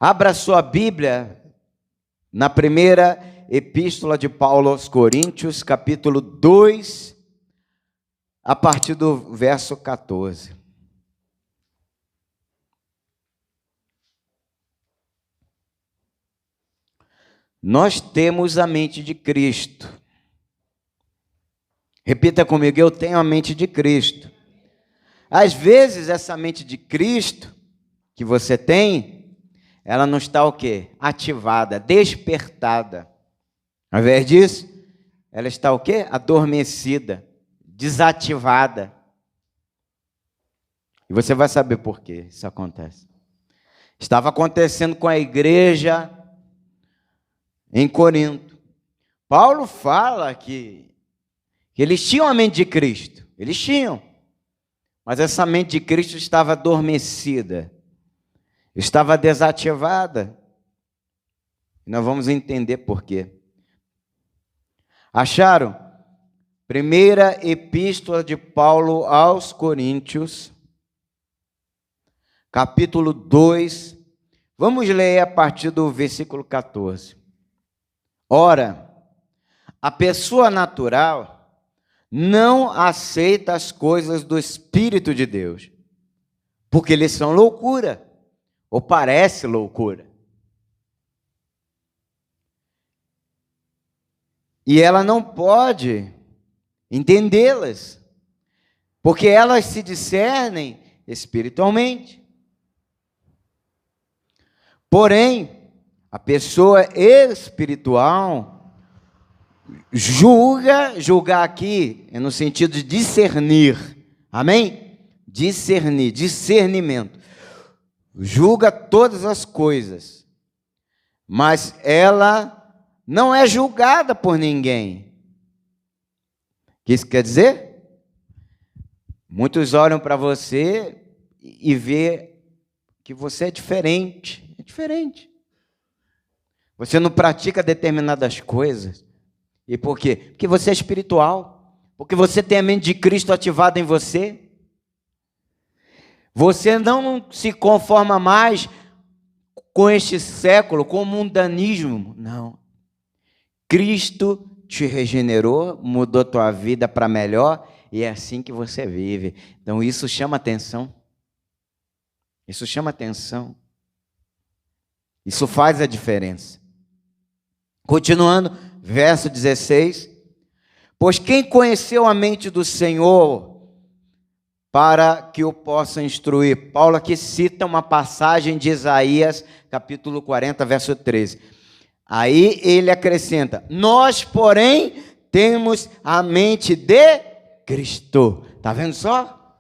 Abra sua Bíblia na primeira epístola de Paulo aos Coríntios, capítulo 2, a partir do verso 14. Nós temos a mente de Cristo. Repita comigo, eu tenho a mente de Cristo. Às vezes, essa mente de Cristo que você tem, ela não está o quê? Ativada, despertada. Ao invés disso, ela está o quê? Adormecida, desativada. E você vai saber por que isso acontece. Estava acontecendo com a igreja em Corinto. Paulo fala que eles tinham a mente de Cristo. Eles tinham. Mas essa mente de Cristo estava adormecida. Estava desativada. E nós vamos entender por quê. Acharam? Primeira epístola de Paulo aos Coríntios, capítulo 2. Vamos ler a partir do versículo 14. Ora, a pessoa natural não aceita as coisas do Espírito de Deus, porque eles são loucura, ou parece loucura. E ela não pode entendê-las, porque elas se discernem espiritualmente. Porém, a pessoa espiritual julgar aqui é no sentido de discernir, amém? Discernimento. Julga todas as coisas, mas ela não é julgada por ninguém. O que isso quer dizer? Muitos olham para você e vê que você é diferente. É diferente. Você não pratica determinadas coisas. E por quê? Porque você é espiritual. Porque você tem a mente de Cristo ativada em você. Você não se conforma mais com este século, com o mundanismo. Não. Cristo te regenerou, mudou tua vida para melhor, e é assim que você vive. Então isso chama atenção. Isso chama atenção. Isso faz a diferença. Continuando, verso 16. Pois quem conheceu a mente do Senhor para que o possa instruir? Paulo aqui cita uma passagem de Isaías, capítulo 40, verso 13. Aí ele acrescenta, nós, porém, temos a mente de Cristo. Está vendo só?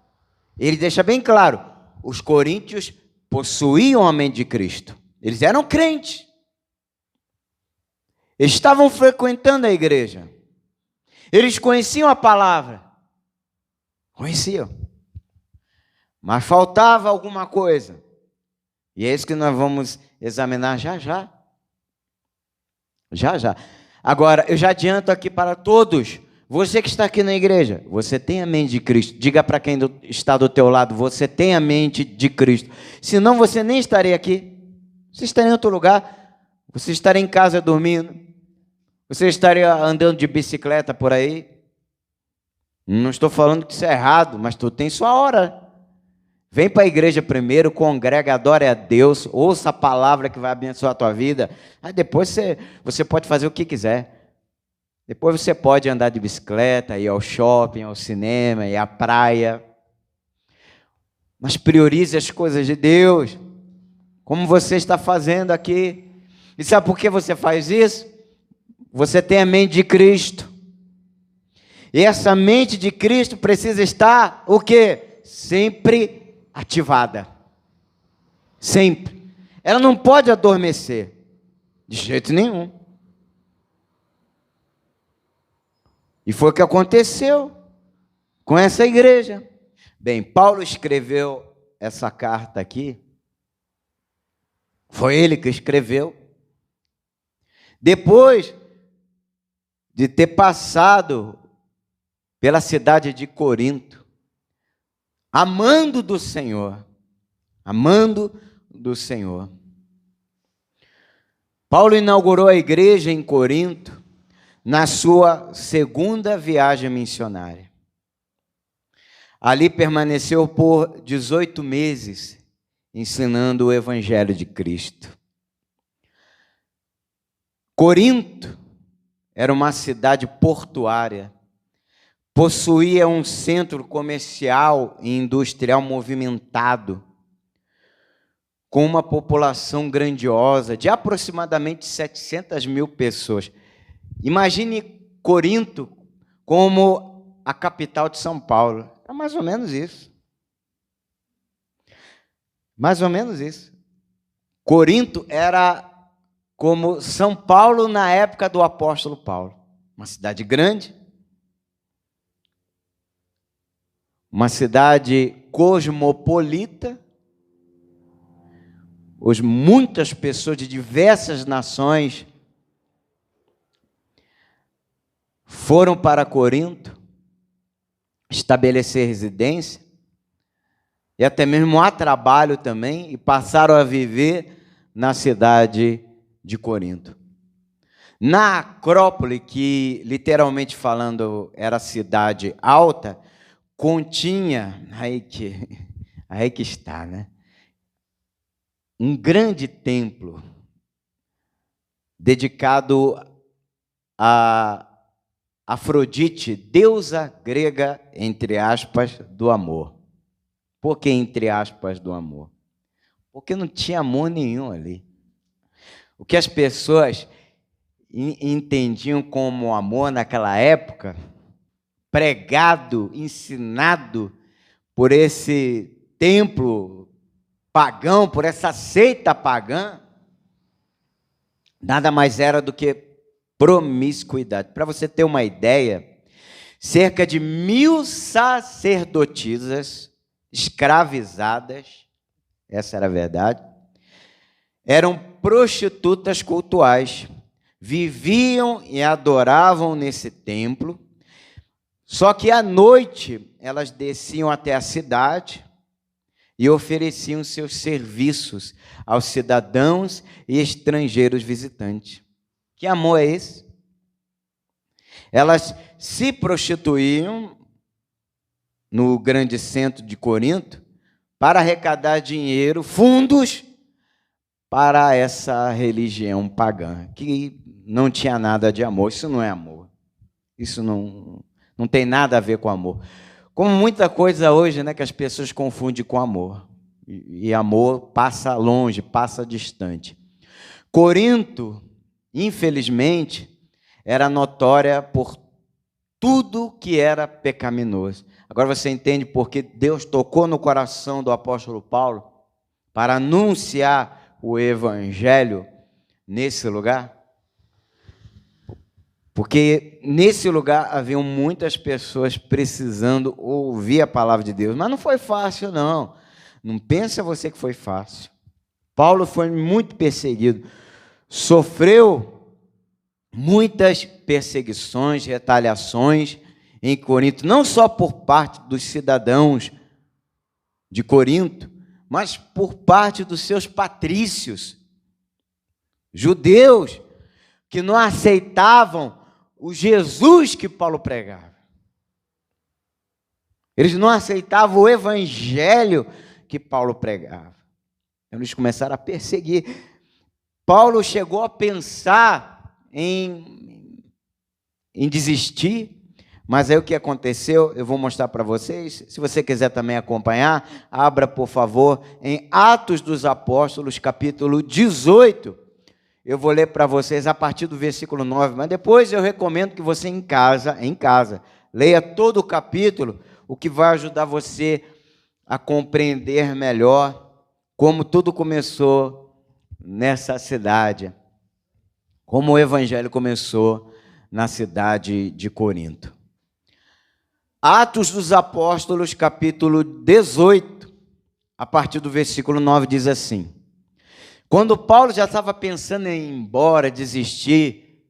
Ele deixa bem claro, os coríntios possuíam a mente de Cristo. Eles eram crentes. Eles estavam frequentando a igreja. Eles conheciam a palavra. Conheciam. Mas faltava alguma coisa. E é isso que nós vamos examinar já já. Já já. Agora, eu já adianto aqui para todos. Você que está aqui na igreja, você tem a mente de Cristo. Diga para quem está do teu lado, você tem a mente de Cristo. Senão você nem estaria aqui. Você estaria em outro lugar. Você estaria em casa dormindo. Você estaria andando de bicicleta por aí. Não estou falando que isso é errado, mas tu tem sua hora. Vem para a igreja primeiro, congrega, adore a Deus, ouça a palavra que vai abençoar a tua vida. Aí depois você pode fazer o que quiser. Depois você pode andar de bicicleta, ir ao shopping, ao cinema, ir à praia. Mas priorize as coisas de Deus, como você está fazendo aqui. E sabe por que você faz isso? Você tem a mente de Cristo. E essa mente de Cristo precisa estar, o quê? Sempre ativada. Sempre. Ela não pode adormecer. De jeito nenhum. E foi o que aconteceu com essa igreja. Bem, Paulo escreveu essa carta aqui. Foi ele que escreveu. Depois de ter passado pela cidade de Corinto, amando do Senhor, Paulo inaugurou a igreja em Corinto na sua segunda viagem missionária. Ali permaneceu por 18 meses, ensinando o Evangelho de Cristo. Corinto era uma cidade portuária, possuía um centro comercial e industrial movimentado, com uma população grandiosa de aproximadamente 700 mil pessoas. Imagine Corinto como a capital de São Paulo. É mais ou menos isso. Mais ou menos isso. Corinto era como São Paulo na época do apóstolo Paulo. Uma cidade grande, uma cidade cosmopolita, muitas pessoas de diversas nações foram para Corinto estabelecer residência e até mesmo a trabalho também, e passaram a viver na cidade de Corinto. Na Acrópole, que literalmente falando era a cidade alta, continha, aí que está, né? Um grande templo dedicado a Afrodite, deusa grega, entre aspas, do amor. Por que entre aspas do amor? Porque não tinha amor nenhum ali. O que as pessoas entendiam como amor naquela época, pregado, ensinado por esse templo pagão, por essa seita pagã, nada mais era do que promiscuidade. Para você ter uma ideia, cerca de 1.000 sacerdotisas escravizadas, essa era a verdade, eram prostitutas cultuais, viviam e adoravam nesse templo, só que à noite elas desciam até a cidade e ofereciam seus serviços aos cidadãos e estrangeiros visitantes. Que amor é esse? Elas se prostituíam no grande centro de Corinto para arrecadar dinheiro, fundos para essa religião pagã, que não tinha nada de amor. Isso não é amor. Isso não tem nada a ver com amor. Como muita coisa hoje, né, que as pessoas confundem com amor. E amor passa longe, passa distante. Corinto, infelizmente, era notória por tudo que era pecaminoso. Agora você entende por que Deus tocou no coração do apóstolo Paulo para anunciar o evangelho nesse lugar? Porque nesse lugar haviam muitas pessoas precisando ouvir a palavra de Deus. Mas não foi fácil, não. Não pensa você que foi fácil. Paulo foi muito perseguido. Sofreu muitas perseguições, retaliações em Corinto. Não só por parte dos cidadãos de Corinto, mas por parte dos seus patrícios, judeus, que não aceitavam o Jesus que Paulo pregava. Eles não aceitavam o evangelho que Paulo pregava. Eles começaram a perseguir. Paulo chegou a pensar em desistir, mas aí o que aconteceu, eu vou mostrar para vocês. Se você quiser também acompanhar, abra, por favor, em Atos dos Apóstolos, capítulo 18. Eu vou ler para vocês a partir do versículo 9, mas depois eu recomendo que você em casa, leia todo o capítulo, o que vai ajudar você a compreender melhor como tudo começou nessa cidade, como o evangelho começou na cidade de Corinto. Atos dos Apóstolos, capítulo 18, a partir do versículo 9, diz assim: quando Paulo já estava pensando em ir embora, desistir,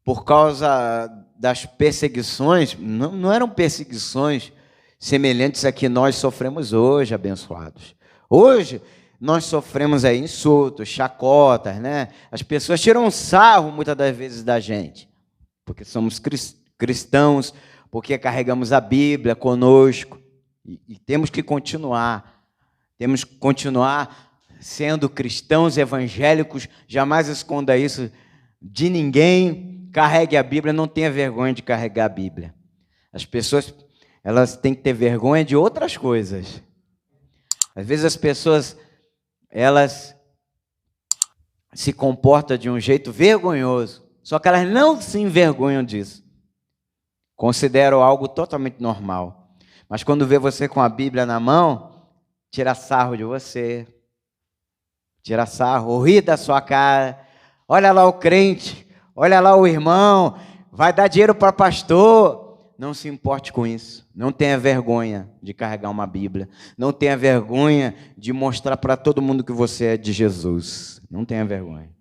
por causa das perseguições, não eram perseguições semelhantes a que nós sofremos hoje, abençoados. Hoje, nós sofremos aí insultos, chacotas, né? As pessoas tiram sarro muitas das vezes da gente, porque somos cristãos, porque carregamos a Bíblia conosco e temos que continuar. Temos que continuar sendo cristãos evangélicos, jamais esconda isso de ninguém. Carregue a Bíblia, não tenha vergonha de carregar a Bíblia. As pessoas, elas têm que ter vergonha de outras coisas. Às vezes as pessoas, elas se comportam de um jeito vergonhoso, só que elas não se envergonham disso. Consideram algo totalmente normal. Mas quando vê você com a Bíblia na mão, tira sarro de você, tira sarro, ri da sua cara. Olha lá o crente, olha lá o irmão, vai dar dinheiro para pastor. Não se importe com isso. Não tenha vergonha de carregar uma Bíblia. Não tenha vergonha de mostrar para todo mundo que você é de Jesus. Não tenha vergonha.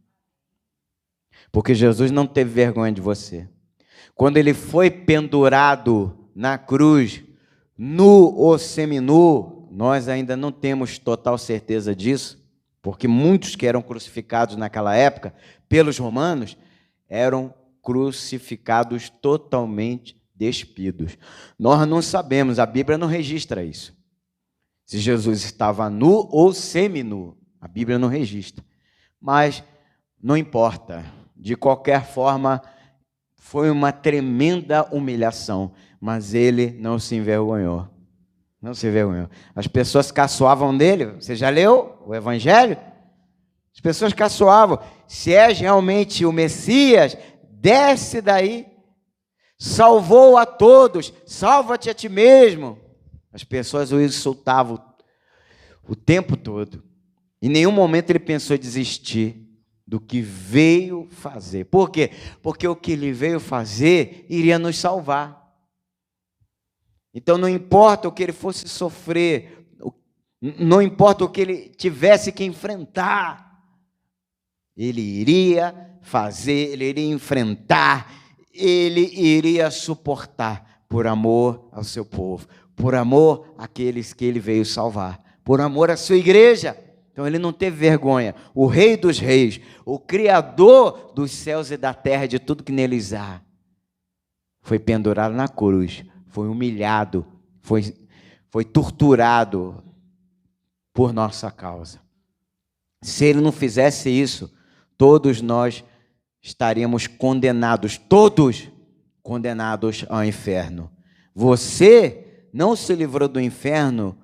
Porque Jesus não teve vergonha de você. Quando ele foi pendurado na cruz, nu ou seminu, nós ainda não temos total certeza disso, porque muitos que eram crucificados naquela época, pelos romanos, eram crucificados totalmente despidos. Nós não sabemos, a Bíblia não registra isso. Se Jesus estava nu ou seminu, a Bíblia não registra. Mas não importa, de qualquer forma, foi uma tremenda humilhação, mas ele não se envergonhou. Não se envergonhou. As pessoas caçoavam dele. Você já leu o Evangelho? As pessoas caçoavam. Se és realmente o Messias, desce daí. Salvou a todos. Salva-te a ti mesmo. As pessoas o insultavam o tempo todo. Em nenhum momento ele pensou em desistir do que veio fazer. Por quê? Porque o que ele veio fazer iria nos salvar. Então não importa o que ele fosse sofrer, não importa o que ele tivesse que enfrentar, ele iria fazer, ele iria enfrentar, ele iria suportar por amor ao seu povo, por amor àqueles que ele veio salvar, por amor à sua igreja. Então ele não teve vergonha. O Rei dos Reis, o Criador dos céus e da terra, de tudo que neles há, foi pendurado na cruz, foi humilhado, foi torturado por nossa causa. Se ele não fizesse isso, todos nós estaríamos condenados, todos condenados ao inferno. Você não se livrou do inferno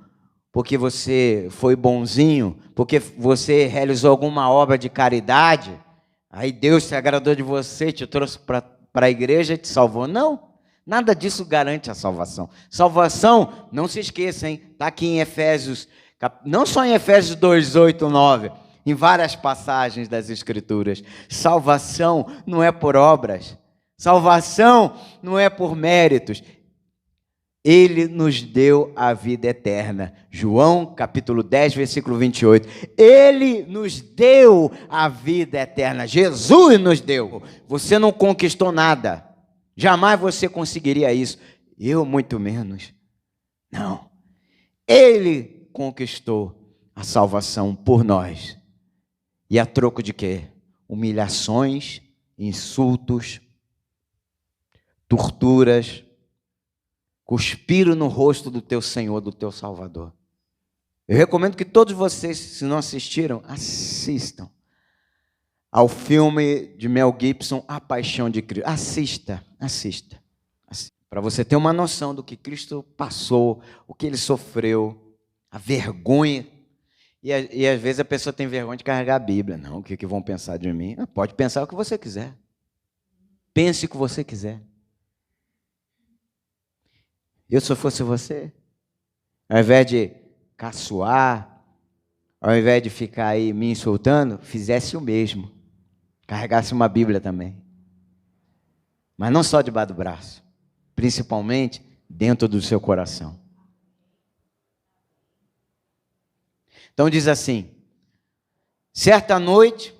porque você foi bonzinho, porque você realizou alguma obra de caridade, aí Deus se agradou de você, te trouxe para a igreja e te salvou. Não, nada disso garante a salvação. Salvação, não se esqueça, hein? Está aqui em Efésios, não só em Efésios 2, 8, 9, em várias passagens das Escrituras. Salvação não é por obras, salvação não é por méritos. Ele nos deu a vida eterna. João, capítulo 10, versículo 28. Ele nos deu a vida eterna. Jesus nos deu. Você não conquistou nada. Jamais você conseguiria isso. Eu, muito menos. Não. Ele conquistou a salvação por nós. E a troco de quê? Humilhações, insultos, torturas, cuspiram no rosto do teu Senhor, do teu Salvador. Eu recomendo que todos vocês, se não assistiram, assistam ao filme de Mel Gibson, A Paixão de Cristo. Assista. Para você ter uma noção do que Cristo passou, o que ele sofreu, a vergonha. E às vezes a pessoa tem vergonha de carregar a Bíblia. Não, o que vão pensar de mim? Pode pensar o que você quiser. Pense o que você quiser. Eu, se eu fosse você, ao invés de caçoar, ao invés de ficar aí me insultando, fizesse o mesmo. Carregasse uma Bíblia também. Mas não só debaixo do braço, principalmente dentro do seu coração. Então diz assim: certa noite,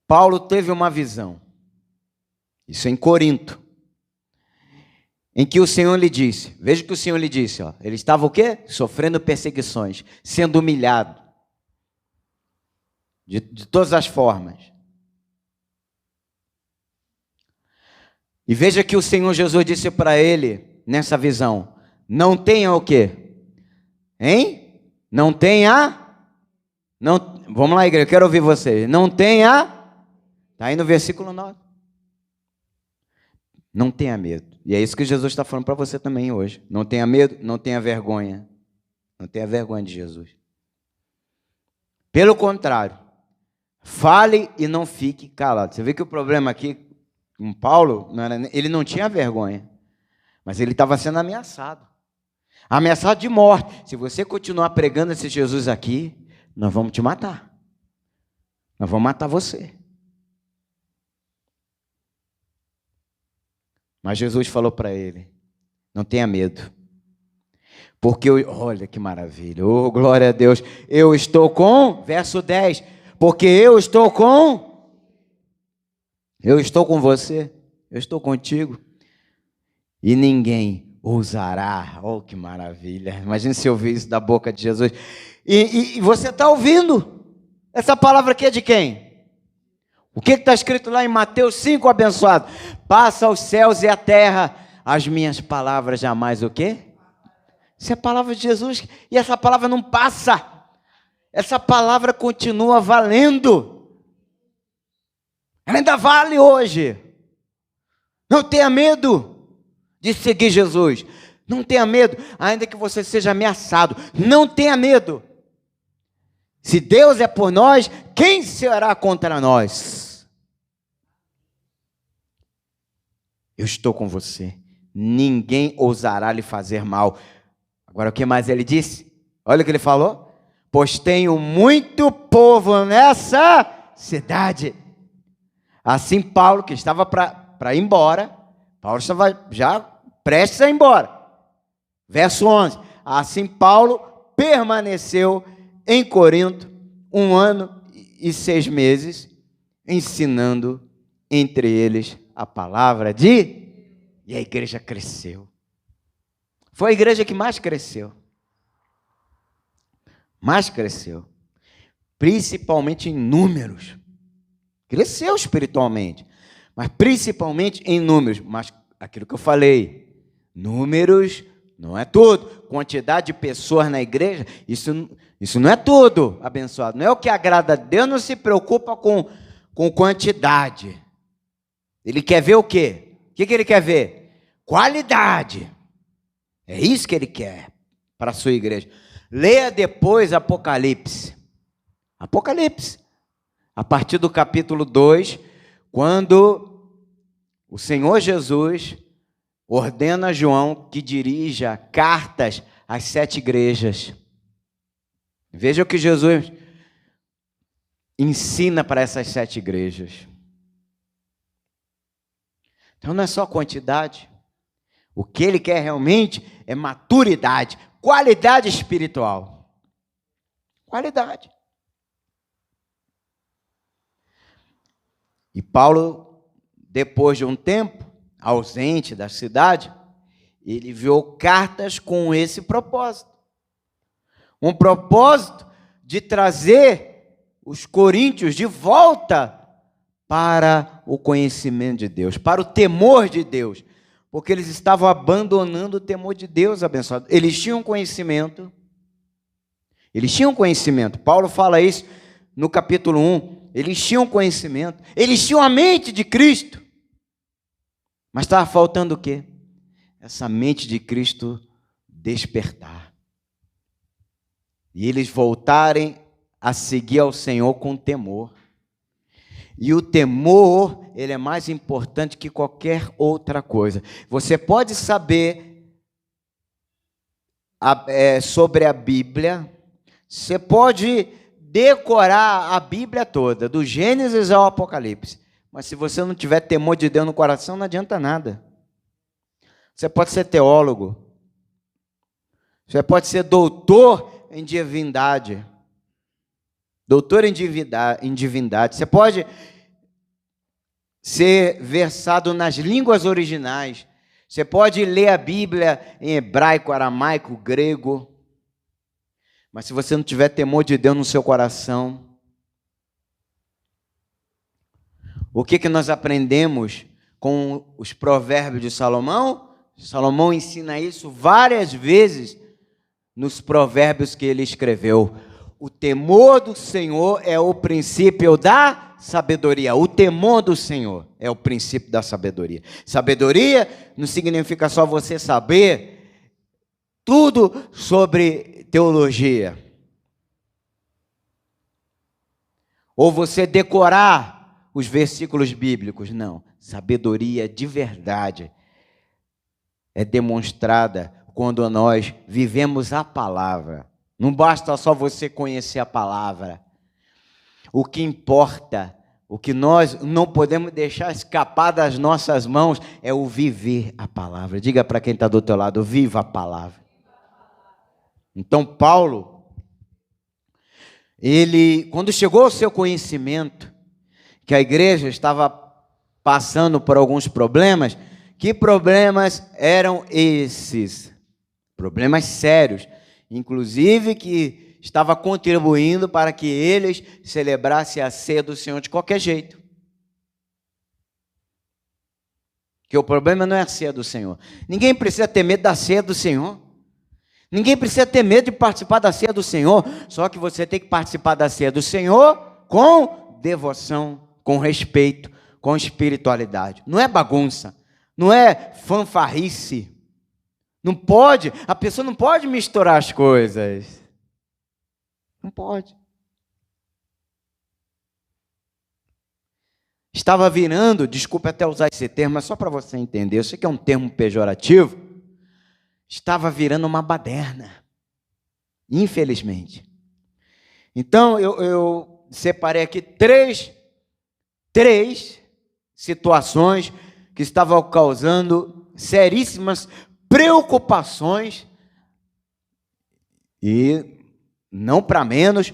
Paulo teve uma visão. Isso é em Corinto. em que o Senhor lhe disse, veja o que o Senhor lhe disse, ó, ele estava o quê? Sofrendo perseguições, sendo humilhado, de todas as formas. E veja que o Senhor Jesus disse para ele, nessa visão, não tenha o quê? Hein? Não tenha? Não, vamos lá, igreja, eu quero ouvir vocês. Não tenha? Está aí no versículo 9. Não tenha medo. E é isso que Jesus está falando para você também hoje. Não tenha medo, não tenha vergonha. Não tenha vergonha de Jesus. Pelo contrário, fale e não fique calado. Você vê que o problema aqui com Paulo, ele não tinha vergonha, mas ele estava sendo ameaçado. Ameaçado de morte. Se você continuar pregando esse Jesus aqui, nós vamos te matar. Nós vamos matar você. Mas Jesus falou para ele, não tenha medo. Porque olha que maravilha, oh glória a Deus, eu estou com, verso 10, porque eu estou com você, eu estou contigo, e ninguém ousará, oh que maravilha, imagine se eu ouvir isso da boca de Jesus, e você está ouvindo, essa palavra aqui é de quem? O que está escrito lá em Mateus 5, abençoado? Passa os céus e a terra, as minhas palavras jamais o quê? Isso é a palavra de Jesus, e essa palavra não passa, essa palavra continua valendo, ela ainda vale hoje. Não tenha medo de seguir Jesus, não tenha medo, ainda que você seja ameaçado, não tenha medo. Se Deus é por nós, quem será contra nós? Eu estou com você, ninguém ousará lhe fazer mal. Agora o que mais ele disse? Olha o que ele falou. Pois tenho muito povo nessa cidade. Assim Paulo, que estava para ir embora, Paulo estava já prestes a ir embora. Verso 11. Assim Paulo permaneceu em Corinto 1 ano e 6 meses, ensinando entre eles a palavra e a igreja cresceu. Foi a igreja que mais cresceu. Mais cresceu. Principalmente em números. Cresceu espiritualmente, mas principalmente em números. Mas aquilo que eu falei, números não é tudo. Quantidade de pessoas na igreja, isso não é tudo, abençoado. Não é o que agrada a Deus, não se preocupa com quantidade. Ele quer ver o quê? O que ele quer ver? Qualidade. É isso que ele quer para a sua igreja. Leia depois Apocalipse. Apocalipse. A partir do capítulo 2, quando o Senhor Jesus ordena a João que dirija cartas às 7 igrejas. Veja o que Jesus ensina para essas 7 igrejas. Então não é só quantidade. O que ele quer realmente é maturidade, qualidade espiritual. Qualidade. E Paulo, depois de um tempo, ausente da cidade, ele enviou cartas com esse propósito. Um propósito de trazer os coríntios de volta para o conhecimento de Deus, para o temor de Deus, porque eles estavam abandonando o temor de Deus, abençoado. Eles tinham conhecimento, Paulo fala isso no capítulo 1, eles tinham conhecimento, eles tinham a mente de Cristo, mas estava faltando o quê? Essa mente de Cristo despertar, e eles voltarem a seguir ao Senhor com temor. E o temor, ele é mais importante que qualquer outra coisa. Você pode saber sobre a Bíblia, você pode decorar a Bíblia toda, do Gênesis ao Apocalipse, mas se você não tiver temor de Deus no coração, não adianta nada. Você pode ser teólogo, você pode ser doutor em divindade, você pode ser versado nas línguas originais, Você pode ler a Bíblia em hebraico, aramaico, grego, mas se você não tiver temor de Deus no seu coração, o que nós aprendemos com os provérbios de Salomão? Salomão ensina isso várias vezes nos provérbios que ele escreveu. O temor do Senhor é o princípio da sabedoria. O temor do Senhor é o princípio da sabedoria. Sabedoria não significa só você saber tudo sobre teologia, ou você decorar os versículos bíblicos. Não. Sabedoria de verdade é demonstrada quando nós vivemos a palavra. Não basta só você conhecer a palavra. O que importa, o que nós não podemos deixar escapar das nossas mãos é o viver a palavra. Diga para quem está do teu lado, viva a palavra. Então Paulo, ele, quando chegou ao seu conhecimento que a igreja estava passando por alguns problemas, que problemas eram esses? Problemas sérios, inclusive que estava contribuindo para que eles celebrassem a ceia do Senhor de qualquer jeito. Que o problema não é a ceia do Senhor. Ninguém precisa ter medo da ceia do Senhor. Ninguém precisa ter medo de participar da ceia do Senhor. Só que você tem que participar da ceia do Senhor com devoção, com respeito, com espiritualidade. Não é bagunça, não é fanfarrice. Não pode, a pessoa não pode misturar as coisas. Não pode. Estava virando, desculpe até usar esse termo, mas só para você entender, eu sei que é um termo pejorativo, estava virando uma baderna, infelizmente. Então, eu separei aqui três situações que estavam causando seríssimas preocupações e, não para menos,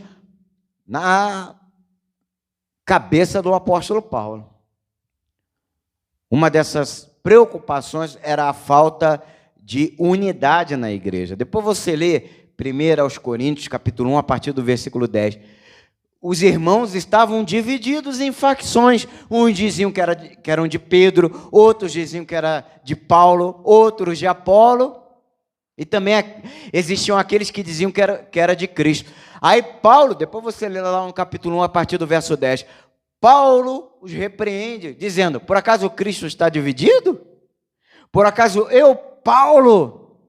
na cabeça do apóstolo Paulo. Uma dessas preocupações era a falta de unidade na igreja. Depois você lê 1 aos Coríntios, capítulo 1, a partir do versículo 10. Os irmãos estavam divididos em facções. Uns diziam que eram de Pedro, outros diziam que era de Paulo, outros de Apolo. E também existiam aqueles que diziam que era de Cristo. Aí Paulo, depois você lê lá no capítulo 1, a partir do verso 10. Paulo os repreende, dizendo: por acaso Cristo está dividido? Por acaso eu, Paulo,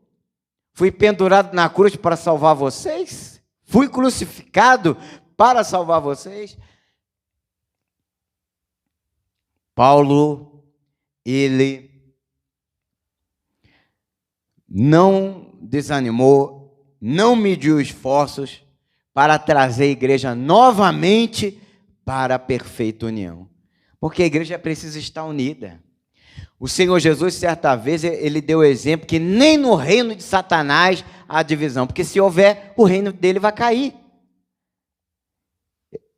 fui pendurado na cruz para salvar vocês? Fui crucificado para salvar vocês? Paulo, ele não desanimou, não mediu esforços para trazer a igreja novamente para a perfeita união. Porque a igreja precisa estar unida. O Senhor Jesus, certa vez, ele deu o exemplo que nem no reino de Satanás há divisão, porque se houver, o reino dele vai cair.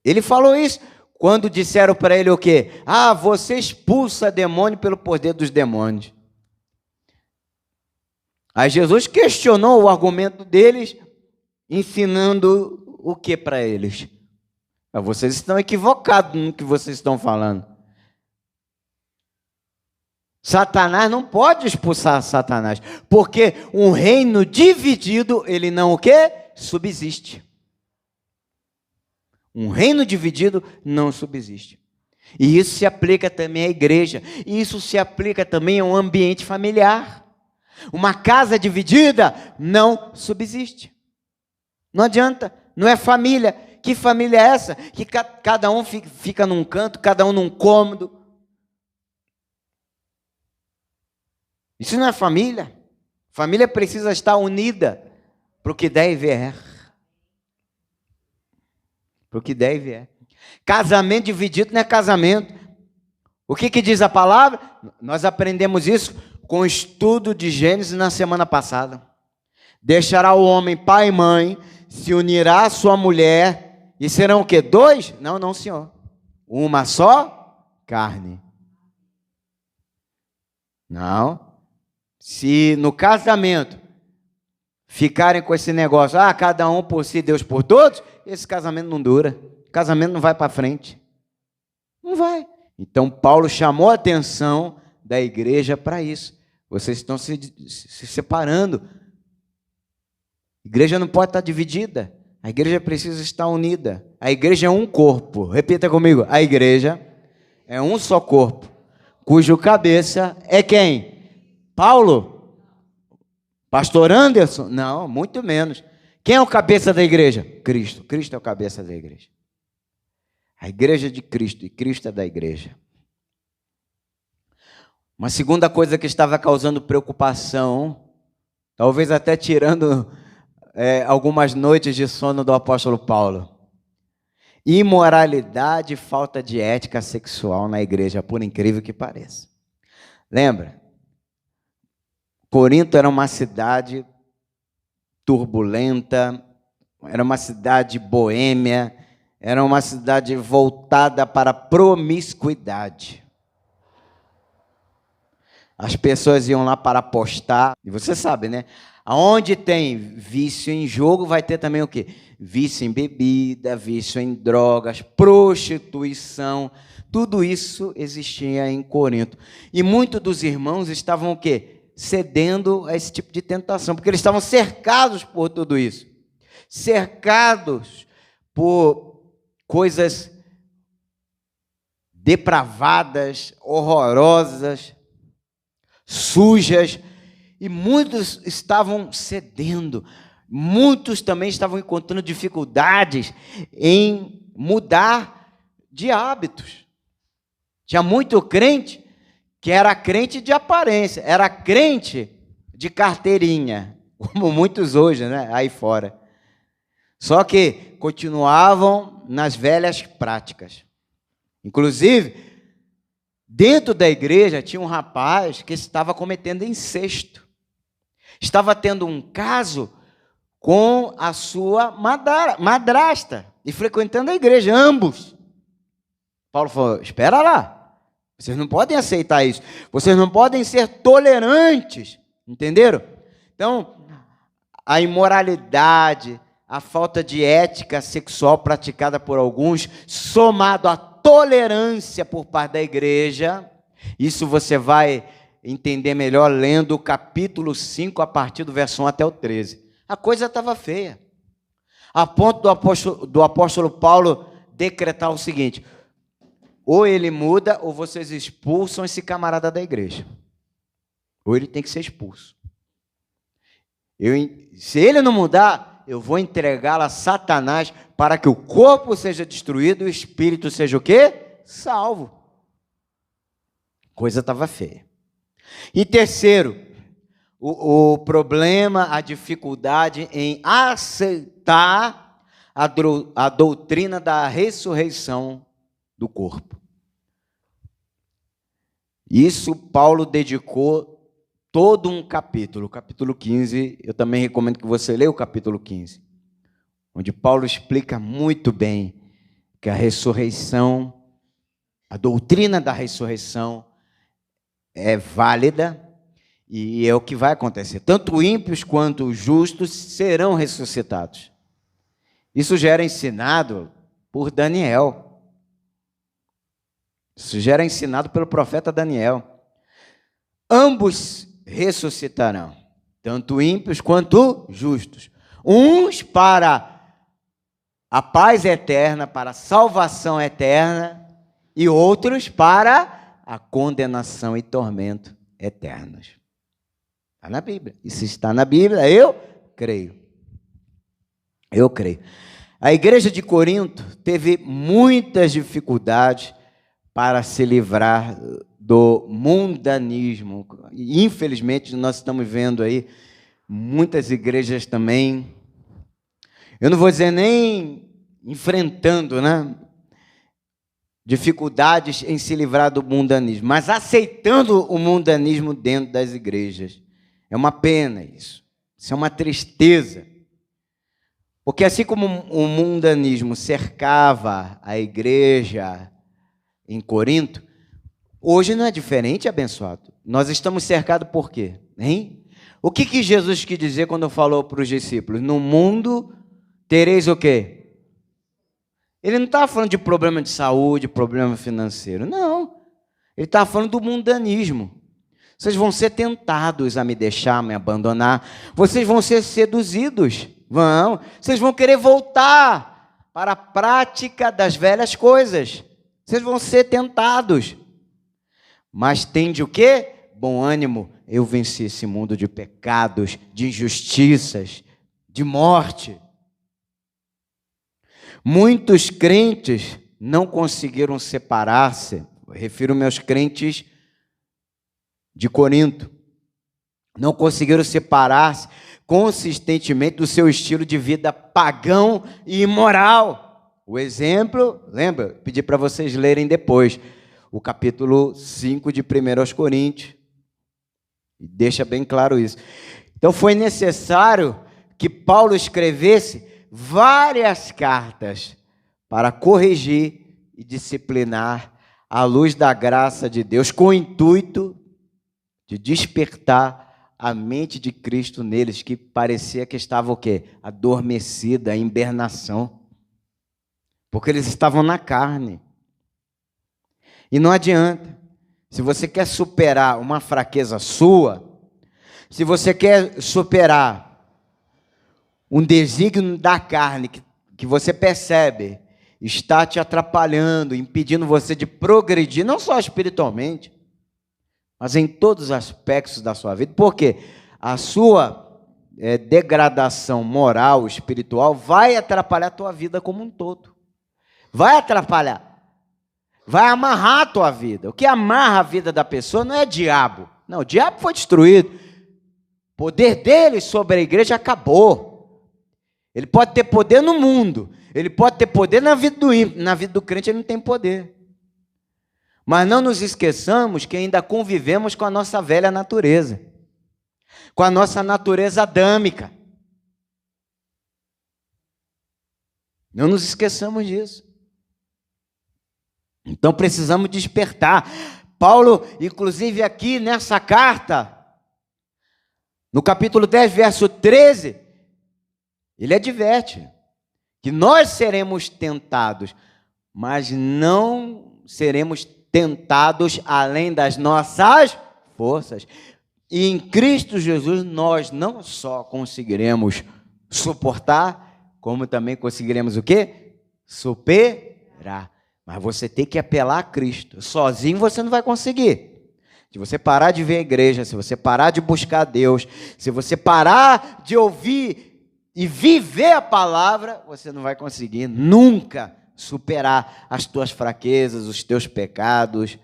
Ele falou isso quando disseram para ele o quê? Ah, você expulsa demônio pelo poder dos demônios. Aí Jesus questionou o argumento deles, ensinando o que para eles? Vocês estão equivocados no que vocês estão falando. Satanás não pode expulsar Satanás, porque um reino dividido, ele não o quê? Subsiste. Um reino dividido não subsiste. E isso se aplica também à igreja. E isso se aplica também ao ambiente familiar. Uma casa dividida não subsiste. Não adianta, não é família. Que família é essa? Que cada um fica num canto, cada um num cômodo. Isso não é família. Família precisa estar unida para o que der e vier. Para o que der e vier. Casamento dividido não é casamento. O que diz a palavra? Nós aprendemos isso com o estudo de Gênesis na semana passada. Deixará o homem pai e mãe, se unirá à sua mulher, e serão o quê? Dois? Não, não, senhor. Uma só carne. Não. Se no casamento ficarem com esse negócio, cada um por si, Deus por todos, esse casamento não dura. O casamento não vai para frente. Não vai. Então, Paulo chamou a atenção da igreja para isso. Vocês estão se separando. A igreja não pode estar dividida. A igreja precisa estar unida. A igreja é um corpo. Repita comigo. A igreja é um só corpo, cujo cabeça é quem? Paulo? Pastor Anderson? Não, muito menos. Quem é o cabeça da igreja? Cristo. Cristo é o cabeça da igreja. A igreja de Cristo, e Cristo é da igreja. Uma segunda coisa que estava causando preocupação, talvez até tirando algumas noites de sono do apóstolo Paulo. Imoralidade e falta de ética sexual na igreja, por incrível que pareça. Lembra? Corinto era uma cidade turbulenta, era uma cidade boêmia, era uma cidade voltada para a promiscuidade. As pessoas iam lá para apostar, e você sabe, né? Aonde tem vício em jogo, vai ter também o quê? Vício em bebida, vício em drogas, prostituição. Tudo isso existia em Corinto. E muitos dos irmãos estavam o quê? Cedendo a esse tipo de tentação, porque eles estavam cercados por tudo isso. Cercados por coisas depravadas, horrorosas, sujas. E muitos estavam cedendo, muitos também estavam encontrando dificuldades em mudar de hábitos. Tinha muito crente que era crente de aparência, era crente de carteirinha, como muitos hoje, né, aí fora. Só que continuavam nas velhas práticas. Inclusive, dentro da igreja tinha um rapaz que estava cometendo incesto. Estava tendo um caso com a sua madrasta e frequentando a igreja, ambos. Paulo falou, espera lá, vocês não podem aceitar isso, vocês não podem ser tolerantes, entenderam? Então, a imoralidade, a falta de ética sexual praticada por alguns, somado à tolerância por parte da igreja, isso você vai entender melhor lendo o capítulo 5, a partir do verso 1 até o 13. A coisa estava feia, a ponto do apóstolo Paulo decretar o seguinte, ou ele muda, ou vocês expulsam esse camarada da igreja. Ou ele tem que ser expulso. Se ele não mudar, eu vou entregá-lo a Satanás para que o corpo seja destruído e o espírito seja o quê? Salvo. Coisa estava feia. E terceiro, o problema, a dificuldade em aceitar a doutrina da ressurreição do corpo. Isso Paulo dedicou todo um capítulo, o capítulo 15, eu também recomendo que você leia o capítulo 15, onde Paulo explica muito bem que a ressurreição, a doutrina da ressurreição é válida e é o que vai acontecer. Tanto ímpios quanto justos serão ressuscitados. Isso já era ensinado por Daniel. Isso já era ensinado pelo profeta Daniel. Ambos ressuscitarão, tanto ímpios quanto justos. Uns para a paz eterna, para a salvação eterna, e outros para a condenação e tormento eternos. Está na Bíblia. E se está na Bíblia, eu creio. Eu creio. A igreja de Corinto teve muitas dificuldades para se livrar do mundanismo. E, infelizmente, nós estamos vendo aí muitas igrejas também, eu não vou dizer nem enfrentando, né, dificuldades em se livrar do mundanismo, mas aceitando o mundanismo dentro das igrejas. É uma pena isso. Isso é uma tristeza. Porque assim como o mundanismo cercava a igreja em Corinto, hoje não é diferente, abençoado. Nós estamos cercados por quê? Hein? O que Jesus quis dizer quando falou para os discípulos? No mundo tereis o quê? Ele não estava falando de problema de saúde, problema financeiro. Não. Ele estava falando do mundanismo. Vocês vão ser tentados a me deixar, me abandonar. Vocês vão ser seduzidos. Vão. Vocês vão querer voltar para a prática das velhas coisas. Vocês vão ser tentados. Mas tende o quê? Bom ânimo. Eu venci esse mundo de pecados, de injustiças, de morte. Muitos crentes não conseguiram separar-se. Refiro meus crentes de Corinto. Não conseguiram separar-se consistentemente do seu estilo de vida pagão e imoral. O exemplo, lembra? Pedi para vocês lerem depois o capítulo 5 de 1 Coríntios. E deixa bem claro isso. Então foi necessário que Paulo escrevesse várias cartas para corrigir e disciplinar à luz da graça de Deus, com o intuito de despertar a mente de Cristo neles, que parecia que estava o quê? Adormecida, em hibernação. Porque eles estavam na carne. E não adianta. Se você quer superar uma fraqueza sua, se você quer superar um desígnio da carne que você percebe está te atrapalhando, impedindo você de progredir, não só espiritualmente, mas em todos os aspectos da sua vida. Por quê? A sua degradação moral, espiritual, vai atrapalhar a tua vida como um todo. Vai atrapalhar. Vai amarrar a tua vida. O que amarra a vida da pessoa não é diabo. Não, o diabo foi destruído. O poder dele sobre a igreja acabou. Ele pode ter poder no mundo. Ele pode ter poder na vida do ímpio. Na vida do crente ele não tem poder. Mas não nos esqueçamos que ainda convivemos com a nossa velha natureza. Com a nossa natureza adâmica. Não nos esqueçamos disso. Então precisamos despertar. Paulo, inclusive aqui nessa carta, no capítulo 10, verso 13, ele adverte que nós seremos tentados, mas não seremos tentados além das nossas forças. E em Cristo Jesus nós não só conseguiremos suportar, como também conseguiremos o quê? Superar. Mas você tem que apelar a Cristo. Sozinho você não vai conseguir. Se você parar de ver a igreja, se você parar de buscar Deus, se você parar de ouvir e viver a palavra, você não vai conseguir nunca superar as tuas fraquezas, os teus pecados.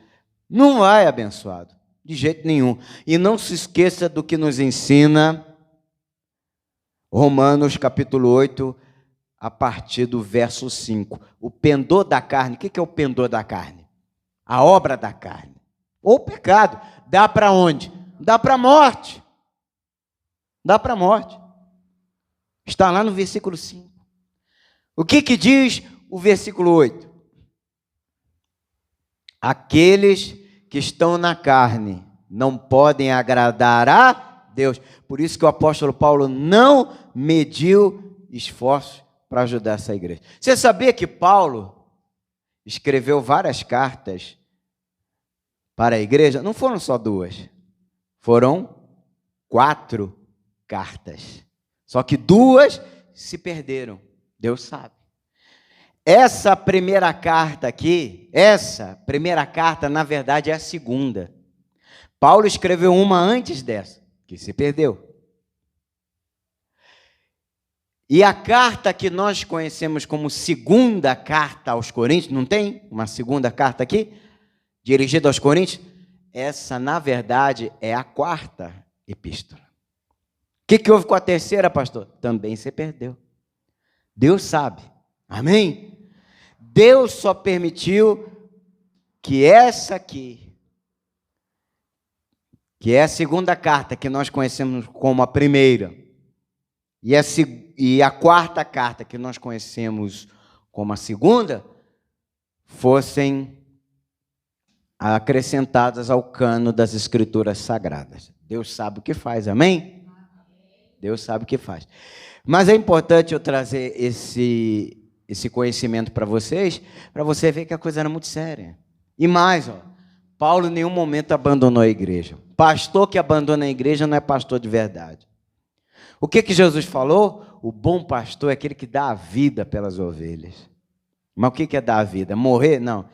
Não vai, abençoado, de jeito nenhum. E não se esqueça do que nos ensina Romanos capítulo 8, a partir do verso 5. O pendor da carne. O que é o pendor da carne? A obra da carne. Ou o pecado. Dá para onde? Dá para a morte. Dá para a morte. Está lá no versículo 5. O que diz o versículo 8? Aqueles que estão na carne não podem agradar a Deus. Por isso que o apóstolo Paulo não mediu esforços para ajudar essa igreja. Você sabia que Paulo escreveu várias cartas para a igreja? Não foram só 2, foram 4 cartas. Só que 2 se perderam, Deus sabe. Essa primeira carta aqui, na verdade, é a segunda. Paulo escreveu uma antes dessa, que se perdeu. E a carta que nós conhecemos como segunda carta aos Coríntios, não tem uma segunda carta aqui? Dirigida aos Coríntios? Essa, na verdade, é a 4ª epístola. O que houve com a terceira, pastor? Também se perdeu. Deus sabe. Amém? Deus só permitiu que essa aqui, que é a segunda carta que nós conhecemos como a primeira, e a 4ª carta que nós conhecemos como a segunda, fossem acrescentadas ao cano das Escrituras Sagradas. Deus sabe o que faz, amém? Deus sabe o que faz. Mas é importante eu trazer esse conhecimento para você ver que a coisa era muito séria. E mais, Paulo em nenhum momento abandonou a igreja. Pastor que abandona a igreja não é pastor de verdade. O que Jesus falou? O bom pastor é aquele que dá a vida pelas ovelhas. Mas o que é dar a vida? Morrer? Não.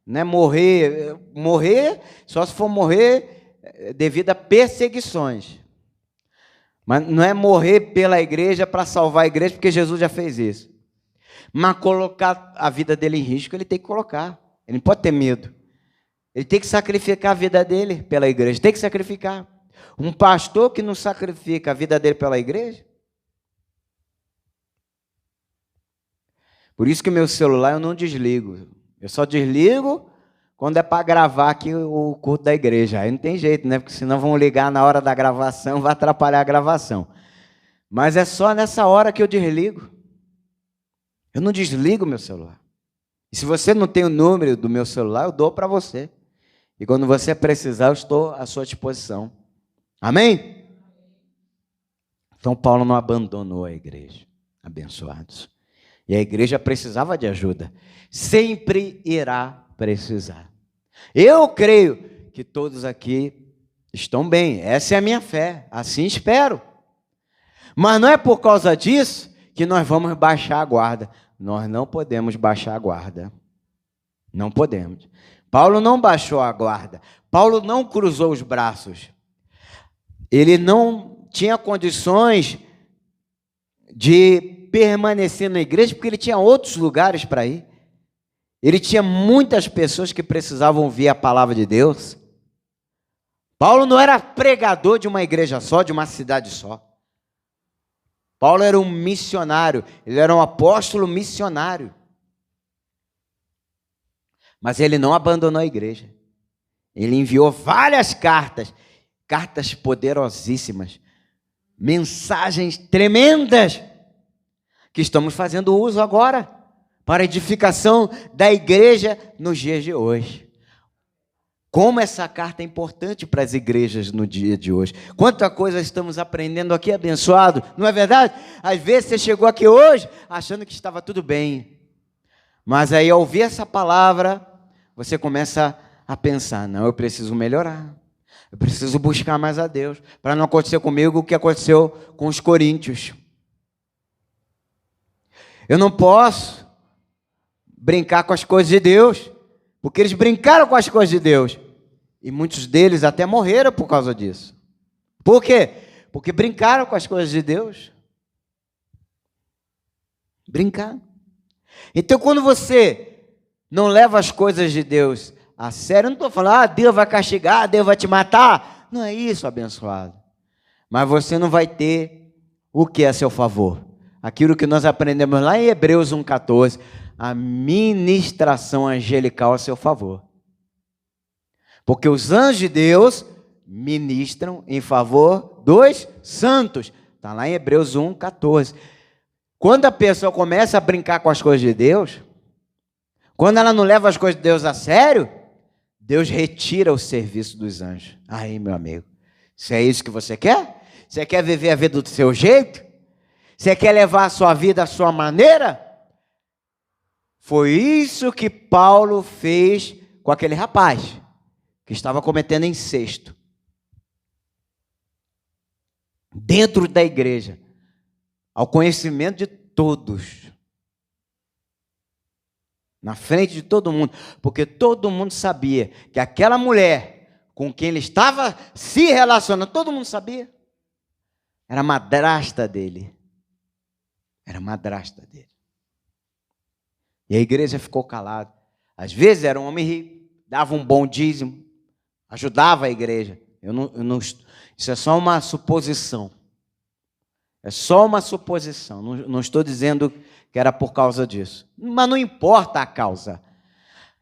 Não é morrer. Morrer, só se for morrer devido a perseguições. Mas não é morrer pela igreja para salvar a igreja, porque Jesus já fez isso. Mas colocar a vida dele em risco, ele tem que colocar. Ele não pode ter medo. Ele tem que sacrificar a vida dele pela igreja. Tem que sacrificar. Um pastor que não sacrifica a vida dele pela igreja. Por isso que o meu celular eu não desligo. Eu só desligo quando é para gravar aqui o culto da igreja. Aí não tem jeito, né? Porque senão vão ligar na hora da gravação, vai atrapalhar a gravação. Mas é só nessa hora que eu desligo. Eu não desligo meu celular. E se você não tem o número do meu celular, eu dou para você. E quando você precisar, eu estou à sua disposição. Amém? Então Paulo não abandonou a igreja. Abençoados. E a igreja precisava de ajuda. Sempre irá precisar. Eu creio que todos aqui estão bem. Essa é a minha fé. Assim espero. Mas não é por causa disso que nós vamos baixar a guarda. Nós não podemos baixar a guarda. Não podemos. Paulo não baixou a guarda. Paulo não cruzou os braços. Ele não tinha condições de permanecer na igreja, porque ele tinha outros lugares para ir. Ele tinha muitas pessoas que precisavam ouvir a palavra de Deus. Paulo não era pregador de uma igreja só, de uma cidade só. Paulo era um missionário, ele era um apóstolo missionário. Mas ele não abandonou a igreja. Ele enviou várias cartas, cartas poderosíssimas, mensagens tremendas, que estamos fazendo uso agora, para a edificação da igreja nos dias de hoje. Como essa carta é importante para as igrejas no dia de hoje. Quanta coisa estamos aprendendo aqui, abençoado, não é verdade? Às vezes você chegou aqui hoje achando que estava tudo bem. Mas aí ao ouvir essa palavra, você começa a pensar, não, eu preciso melhorar. Eu preciso buscar mais a Deus, para não acontecer comigo o que aconteceu com os coríntios. Eu não posso brincar com as coisas de Deus, porque eles brincaram com as coisas de Deus. E muitos deles até morreram por causa disso. Por quê? Porque brincaram com as coisas de Deus. Brincar. Então, quando você não leva as coisas de Deus a sério, eu não estou falando, Deus vai castigar, Deus vai te matar. Não é isso, abençoado. Mas você não vai ter o que é a seu favor. Aquilo que nós aprendemos lá em Hebreus 1,14, a ministração angelical a seu favor. Porque os anjos de Deus ministram em favor dos santos. Está lá em Hebreus 1,14. Quando a pessoa começa a brincar com as coisas de Deus, quando ela não leva as coisas de Deus a sério, Deus retira o serviço dos anjos. Aí, meu amigo, se é isso que você quer? Você quer viver a vida do seu jeito? Você quer levar a sua vida à sua maneira? Foi isso que Paulo fez com aquele rapaz que estava cometendo incesto dentro da igreja, ao conhecimento de todos, na frente de todo mundo, porque todo mundo sabia que aquela mulher com quem ele estava se relacionando, todo mundo sabia, era madrasta dele. Era madrasta dele. E a igreja ficou calada. Às vezes era um homem rico, dava um bom dízimo, ajudava a igreja. Isso é só uma suposição. É só uma suposição. Não estou dizendo que era por causa disso. Mas não importa a causa.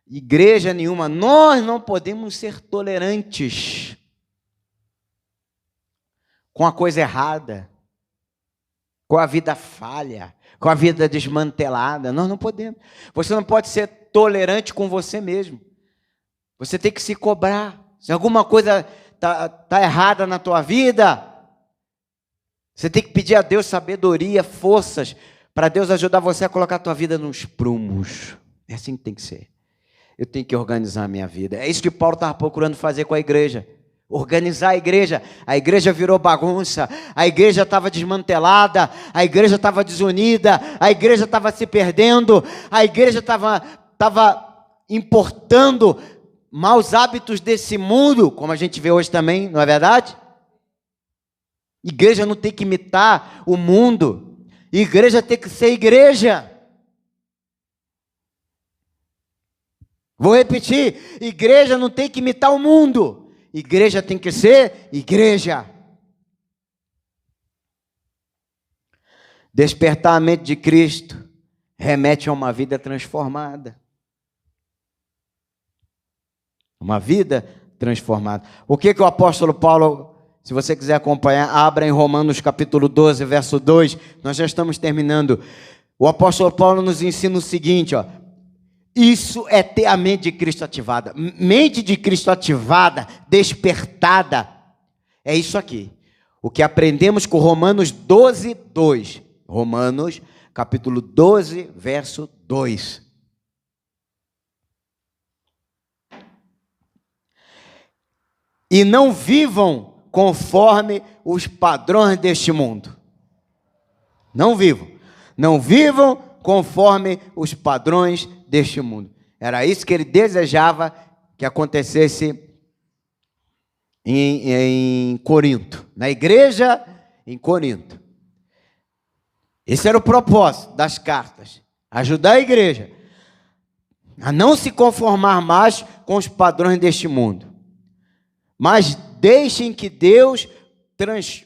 Igreja nenhuma, nós não podemos ser tolerantes com a coisa errada, com a vida falha, com a vida desmantelada. Nós não podemos. Você não pode ser tolerante com você mesmo. Você tem que se cobrar. Se alguma coisa tá errada na tua vida, você tem que pedir a Deus sabedoria, forças, para Deus ajudar você a colocar a tua vida nos prumos. É assim que tem que ser. Eu tenho que organizar a minha vida. É isso que Paulo estava procurando fazer com a igreja. Organizar a igreja. A igreja virou bagunça. A igreja estava desmantelada. A igreja estava desunida. A igreja estava se perdendo. A igreja estava importando maus hábitos desse mundo, como a gente vê hoje também, não é verdade? Igreja não tem que imitar o mundo. Igreja tem que ser igreja. Vou repetir, igreja não tem que imitar o mundo. Igreja tem que ser igreja. Despertar a mente de Cristo remete a uma vida transformada. Uma vida transformada. O que o apóstolo Paulo, se você quiser acompanhar, abra em Romanos capítulo 12, verso 2. Nós já estamos terminando. O apóstolo Paulo nos ensina o seguinte, ó. Isso é ter a mente de Cristo ativada. Mente de Cristo ativada, despertada. É isso aqui. O que aprendemos com Romanos 12, 2. Romanos, capítulo 12, verso 2. E não vivam conforme os padrões deste mundo. Não vivam. Não vivam conforme os padrões deste mundo. Era isso que ele desejava que acontecesse em Corinto, na igreja em Corinto. Esse era o propósito das cartas, ajudar a igreja a não se conformar mais com os padrões deste mundo, mas deixem que Deus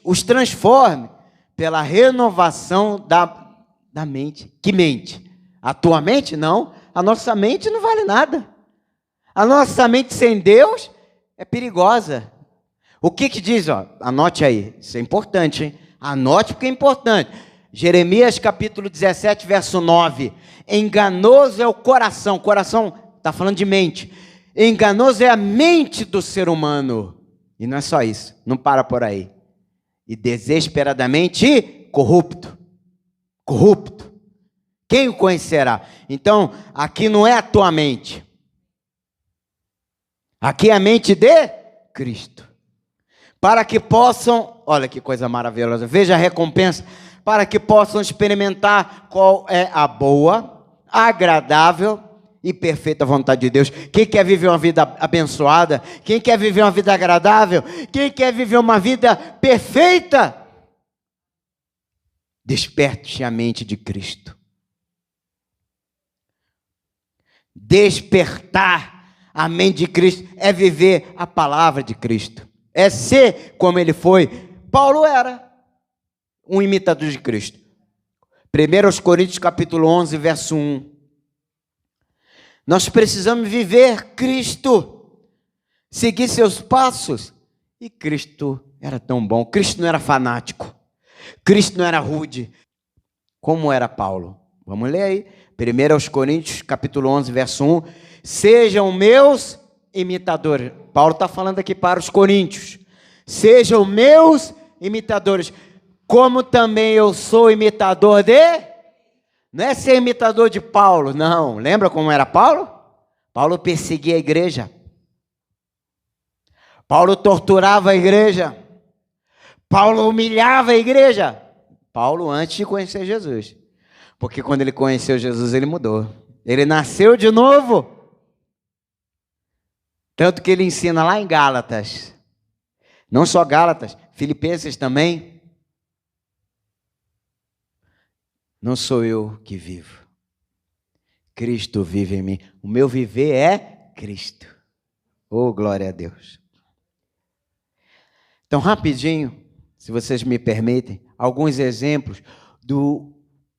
os transforme pela renovação da mente. Que mente? A tua mente? Não. A nossa mente não vale nada. A nossa mente sem Deus é perigosa. O que diz? Ó, anote aí. Isso é importante, hein? Anote porque é importante. Jeremias capítulo 17, verso 9. Enganoso é o coração. Coração está falando de mente. Enganoso é a mente do ser humano. E não é só isso. Não para por aí. E desesperadamente corrupto. Corrupto. Quem o conhecerá? Então, aqui não é a tua mente. Aqui é a mente de Cristo. Para que possam, olha que coisa maravilhosa, veja a recompensa, para que possam experimentar qual é a boa, agradável e perfeita vontade de Deus. Quem quer viver uma vida abençoada? Quem quer viver uma vida agradável? Quem quer viver uma vida perfeita? Desperte a mente de Cristo. Despertar a mente de Cristo é viver a palavra de Cristo. É ser como ele foi. Paulo era um imitador de Cristo. 1 Coríntios capítulo 11, verso 1. Nós precisamos viver Cristo, seguir seus passos. E Cristo era tão bom. Cristo não era fanático. Cristo não era rude. Como era Paulo? Vamos ler aí. 1 Coríntios capítulo 11, verso 1. Sejam meus imitadores. Paulo está falando aqui para os coríntios. Sejam meus imitadores, como também eu sou imitador de... Não é ser imitador de Paulo, não. Lembra como era Paulo? Paulo perseguia a igreja. Paulo torturava a igreja. Paulo humilhava a igreja. Paulo antes de conhecer Jesus. Porque quando ele conheceu Jesus, ele mudou. Ele nasceu de novo. Tanto que ele ensina lá em Gálatas. Não só Gálatas, Filipenses também. Não sou eu que vivo. Cristo vive em mim. O meu viver é Cristo. Oh, glória a Deus. Então, rapidinho, se vocês me permitem, alguns exemplos do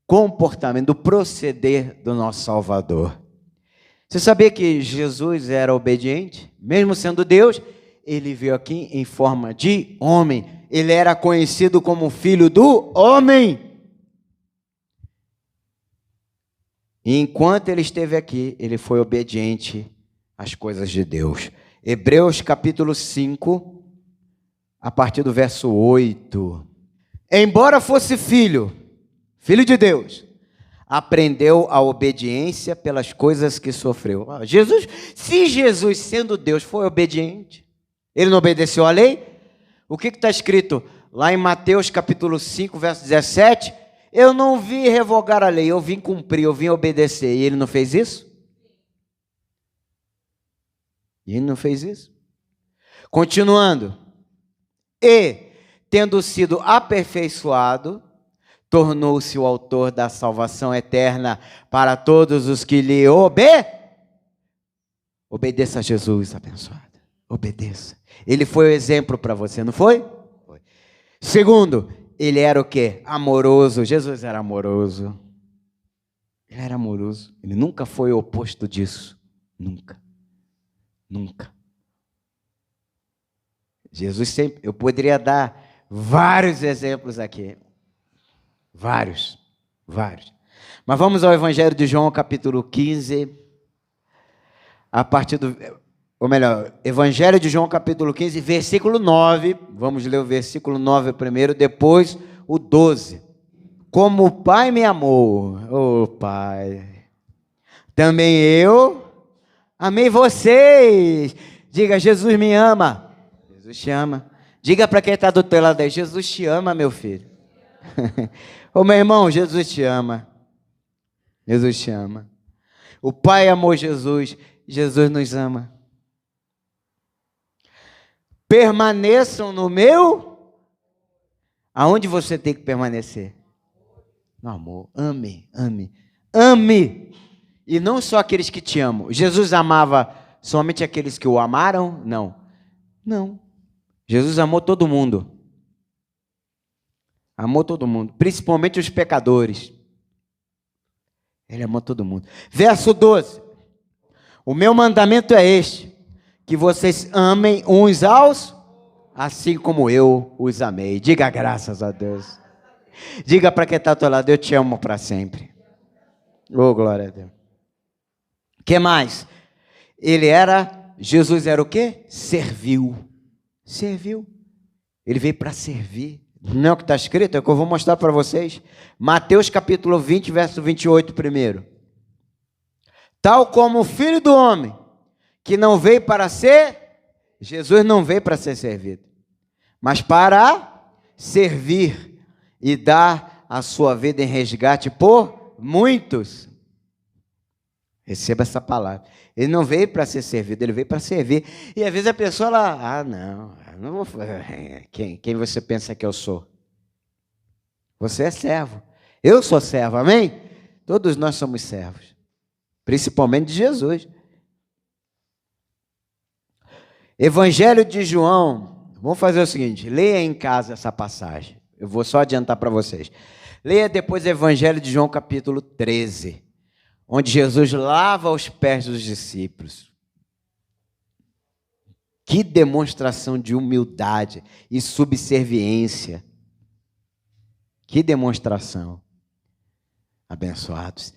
comportamento, do proceder do nosso Salvador. Você sabia que Jesus era obediente? Mesmo sendo Deus, ele veio aqui em forma de homem. Ele era conhecido como filho do homem. E enquanto ele esteve aqui, ele foi obediente as coisas de Deus. Hebreus capítulo 5, a partir do verso 8. Embora fosse filho de Deus, aprendeu a obediência pelas coisas que sofreu. Se Jesus, sendo Deus, foi obediente, ele não obedeceu à lei? O que está escrito lá em Mateus capítulo 5, verso 17? Eu não vim revogar a lei, eu vim cumprir, eu vim obedecer. E ele não fez isso? E ele não fez isso? Continuando. E, tendo sido aperfeiçoado, tornou-se o autor da salvação eterna para todos os que lhe obedeça a Jesus, abençoado. Obedeça. Ele foi o exemplo para você, não foi? Foi. Segundo, ele era o quê? Amoroso. Jesus era amoroso. Ele era amoroso. Ele nunca foi o oposto disso. Nunca. Nunca. Jesus sempre... Eu poderia dar vários exemplos aqui. Vários. Mas vamos ao Evangelho de João, capítulo 15. A partir do... Ou melhor, Evangelho de João, capítulo 15, versículo 9. Vamos ler o versículo 9 primeiro, depois o 12. Como o Pai me amou, Pai, também eu amei vocês. Diga, Jesus me ama. Jesus te ama. Diga para quem está do teu lado aí, Jesus te ama, meu filho. Ô meu irmão, Jesus te ama. Jesus te ama. O Pai amou Jesus, Jesus nos ama. Permaneçam no meu. Aonde você tem que permanecer? No amor. Ame. E não só aqueles que te amam. Jesus amava somente aqueles que o amaram? Não. Jesus amou todo mundo. Amou todo mundo. Principalmente os pecadores. Ele amou todo mundo. Verso 12. O meu mandamento é este: que vocês amem uns aos, assim como eu os amei. Diga graças a Deus. Diga para quem está ao teu lado, eu te amo para sempre. Oh, glória a Deus. O que mais? Jesus era o quê? Serviu. Ele veio para servir. Não é o que está escrito? É o que eu vou mostrar para vocês. Mateus capítulo 20, verso 28 primeiro. Tal como o Filho do Homem, que não veio para ser, Jesus não veio para ser servido, mas para servir e dar a sua vida em resgate por muitos. Receba essa palavra. Ele não veio para ser servido, ele veio para servir. E às vezes a pessoa lá, não vou fazer. Quem você pensa que eu sou? Você é servo. Eu sou servo, amém? Todos nós somos servos, principalmente de Jesus. Evangelho de João, vamos fazer o seguinte, leia em casa essa passagem, eu vou só adiantar para vocês. Leia depois o Evangelho de João capítulo 13, onde Jesus lava os pés dos discípulos. Que demonstração de humildade e subserviência. Que demonstração. Abençoados.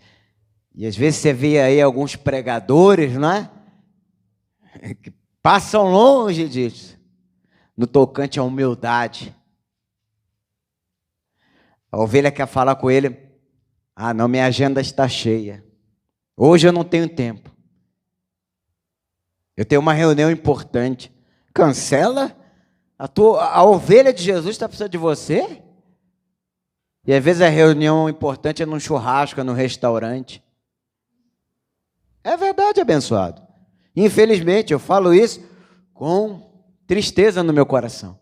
E às vezes você vê aí alguns pregadores, não é? Que passam longe disso, no tocante à humildade. A ovelha quer falar com ele, não, minha agenda está cheia. Hoje eu não tenho tempo. Eu tenho uma reunião importante. Cancela? A ovelha de Jesus está precisando de você? E às vezes a reunião importante é num churrasco, é num restaurante. É verdade, abençoado. Infelizmente, eu falo isso com tristeza no meu coração.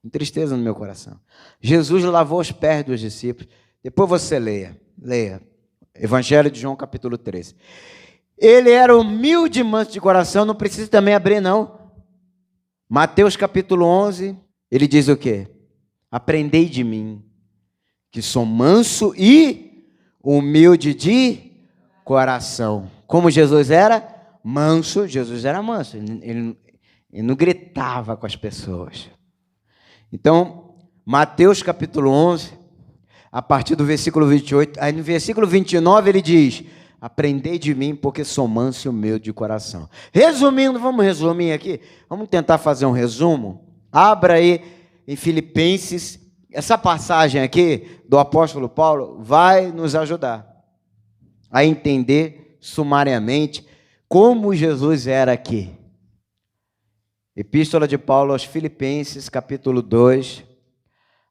Com tristeza no meu coração. Jesus lavou os pés dos discípulos. Depois você leia. Evangelho de João, capítulo 13. Ele era humilde e manso de coração, não precisa também abrir, não. Mateus, capítulo 11, ele diz o quê? Aprendei de mim, que sou manso e humilde de coração. Como Jesus era? Manso. Jesus era manso. Ele não gritava com as pessoas. Então, Mateus capítulo 11, a partir do versículo 28, aí no versículo 29 ele diz: aprendei de mim, porque sou manso e humilde de coração. Resumindo, vamos resumir aqui? Vamos tentar fazer um resumo? Abra aí em Filipenses. Essa passagem aqui do apóstolo Paulo vai nos ajudar a entender sumariamente como Jesus era aqui. Epístola de Paulo aos Filipenses, capítulo 2,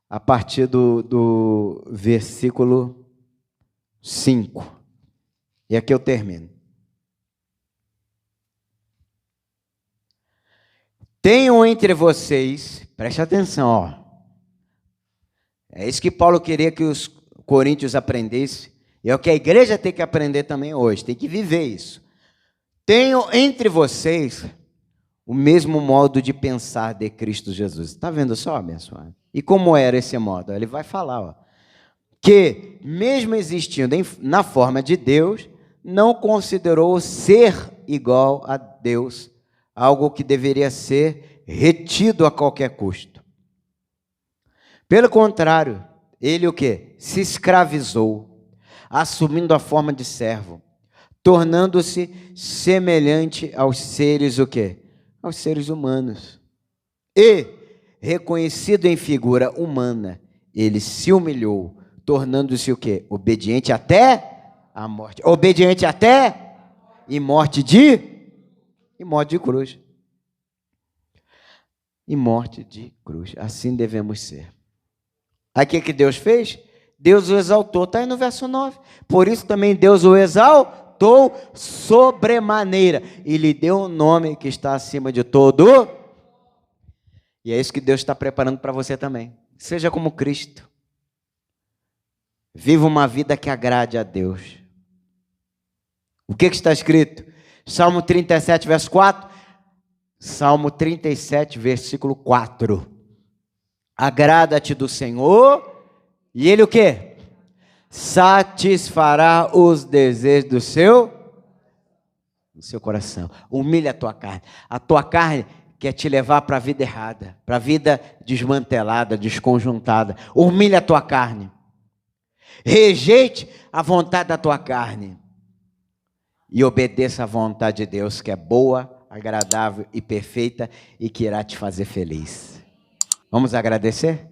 a partir do versículo 5. E aqui eu termino. Tenham entre vocês, preste atenção, ó. É isso que Paulo queria que os coríntios aprendessem. E é o que a igreja tem que aprender também hoje, tem que viver isso. Tenham entre vocês o mesmo modo de pensar de Cristo Jesus. Está vendo só, abençoado? E como era esse modo? Ele vai falar, ó, que mesmo existindo na forma de Deus, não considerou ser igual a Deus, algo que deveria ser retido a qualquer custo. Pelo contrário, ele o quê? Se escravizou, assumindo a forma de servo, tornando-se semelhante aos seres o quê? Aos seres humanos. E, reconhecido em figura humana, ele se humilhou, tornando-se o quê? Obediente até a morte. Obediente até e morte de cruz. E morte de cruz. Assim devemos ser. Aí o que Deus fez? Deus o exaltou. Está aí no verso 9. Por isso também Deus o exaltou sobremaneira. E lhe deu um nome que está acima de todo. E é isso que Deus está preparando para você também. Seja como Cristo. Viva uma vida que agrade a Deus. O que está escrito? Salmo 37, verso 4. Salmo 37, versículo 4. Agrada-te do Senhor, e Ele o quê? Satisfará os desejos do seu coração. Humilha a tua carne. A tua carne quer te levar para a vida errada, para a vida desmantelada, desconjuntada. Humilha a tua carne. Rejeite a vontade da tua carne. E obedeça à vontade de Deus, que é boa, agradável e perfeita, e que irá te fazer feliz. Vamos agradecer?